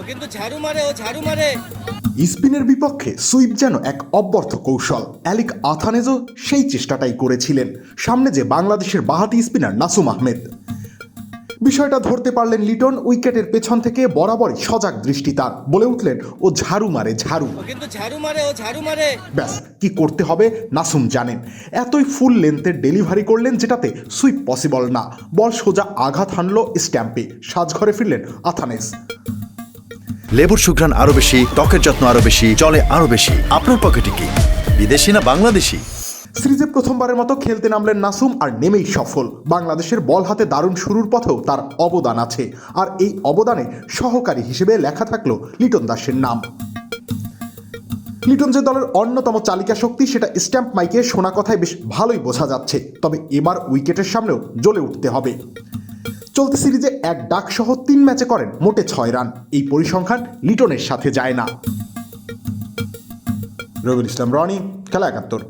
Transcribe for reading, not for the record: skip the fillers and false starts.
কিন্তু ঝাড়ু মারে, ও ঝাড়ু মারে। স্পিনের বিপক্ষে সুইপ যেন এক অব্যর্থ কৌশল। অ্যালিক আথানেজও সেই চেষ্টাটাই করেছিলেন। সামনে যে বাংলাদেশের বাঁহাতি স্পিনার নাসুম আহমেদ। বিষয়টা ধরতে পারলেন লিটন। উইকেটের পেছন থেকে বরাবরই সজাগ দৃষ্টি তার। বলে উঠলেন, ও ঝাড়ু মারে, ঝাড়ু। ও কিন্তু ঝাড়ু মারে, ও ঝাড়ু মারে। ব্যাস, কি করতে হবে নাসুম জানেন। এতই ফুল লেন্থের ডেলিভারি করলেন যেটাতে সুইপ পসিবল না। বল সোজা আঘাত হানল স্ট্যাম্পে। সাজঘরে ফিরলেন আথানেজ। লেবুর সুঘ্রাণ আরো বেশি, ত্বকের যত্ন আরো বেশি, চলে আরো বেশি। আপনার পকেটে কি বিদেশি না বাংলাদেশি? সিরিজে প্রথমবারের মতো খেলতে নামলেন নাসুম, আর নেমেই সফল। বাংলাদেশের বল হাতে দারুণ শুরুর পথেও তার অবদান আছে। আর এই অবদানে সহকারী হিসেবে লেখা থাকলো লিটন দাসের নাম। লিটন যে দলের অন্যতম চালিকা শক্তি সেটা স্ট্যাম্প মাইকে শোনা কথায় বেশ ভালোই বোঝা যাচ্ছে। তবে এবার উইকেটের সামনেও জ্বলে উঠতে হবে। চলতি সিরিজে এক ডাক সহ 3 ম্যাচে করেন মোটে 6 রান। এই পরিসংখ্যান লিটনের সাথে যায় না। রবিউল ইসলাম রনি, খেলা 71।